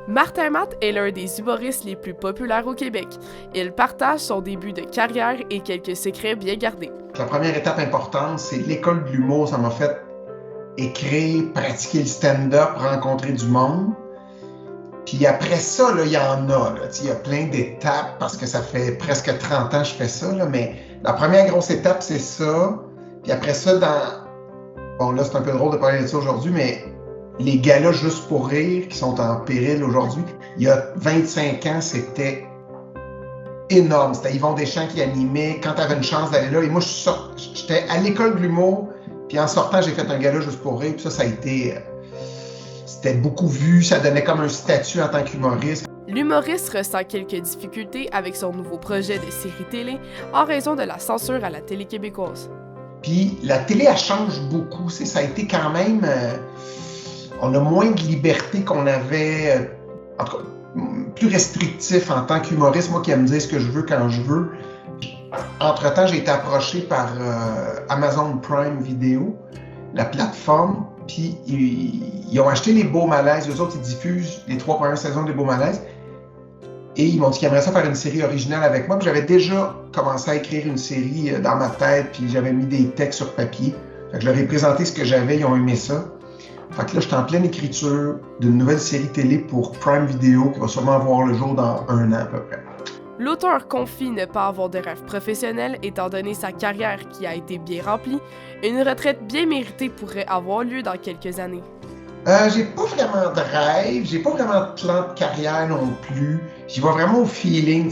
Martin Matt est l'un des humoristes les plus populaires au Québec. Il partage son début de carrière et quelques secrets bien gardés. La première étape importante, c'est l'école de l'humour. Ça m'a fait écrire, pratiquer le stand-up, rencontrer du monde. Puis après ça, il y en a. Il y a plein d'étapes parce que ça fait presque 30 ans que je fais ça. Mais la première grosse étape, c'est ça. Puis après ça, bon, là, c'est un peu drôle de parler de ça aujourd'hui, mais les galas Juste pour rire qui sont en péril aujourd'hui, il y a 25 ans, c'était énorme. C'était Yvon Deschamps qui animait. Quand tu avais une chance d'aller là, et moi, j'étais à l'école de l'humour, puis en sortant, j'ai fait un gala Juste pour rire, puis ça a été... C'était beaucoup vu, ça donnait comme un statut en tant qu'humoriste. L'humoriste ressent quelques difficultés avec son nouveau projet de série télé en raison de la censure à la télé québécoise. Puis la télé, elle change beaucoup. Ça a été quand même... on a moins de liberté qu'on avait... en tout cas, plus restrictif en tant qu'humoriste. Moi qui aime dire ce que je veux quand je veux. Entre-temps, j'ai été approché par Amazon Prime Video, la plateforme. Puis ils ont acheté les Beaux Malaises. Eux autres, ils diffusent les 3 premières saisons des Beaux Malaises. Et ils m'ont dit qu'ils aimeraient ça faire une série originale avec moi. Puis j'avais déjà commencé à écrire une série dans ma tête. Puis j'avais mis des textes sur papier. Fait que je leur ai présenté ce que j'avais. Ils ont aimé ça. Fait que là, je suis en pleine écriture d'une nouvelle série télé pour Prime Video qui va sûrement voir le jour dans 1 an à peu près. L'auteur confie ne pas avoir de rêve professionnel étant donné sa carrière qui a été bien remplie. Une retraite bien méritée pourrait avoir lieu dans quelques années. J'ai pas vraiment de rêve, j'ai pas vraiment de plan de carrière non plus. J'y vais vraiment au feeling.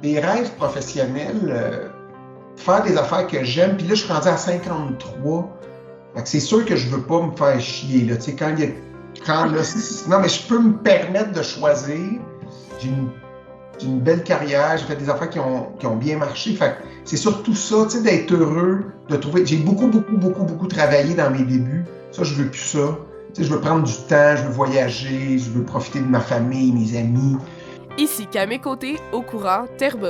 Des rêves professionnels, faire des affaires que j'aime. Puis là, je suis rendu à 53. Fait que c'est sûr que je veux pas me faire chier. Là. Non, mais je peux me permettre de choisir. J'ai une belle carrière, j'ai fait des affaires qui ont bien marché. Fait que c'est surtout ça, d'être heureux, de trouver. J'ai beaucoup travaillé dans mes débuts. Ça, je veux plus ça. Je veux prendre du temps, je veux voyager, je veux profiter de ma famille, mes amis. Ici, qu'à mes côtés, au courant, Terrebonne.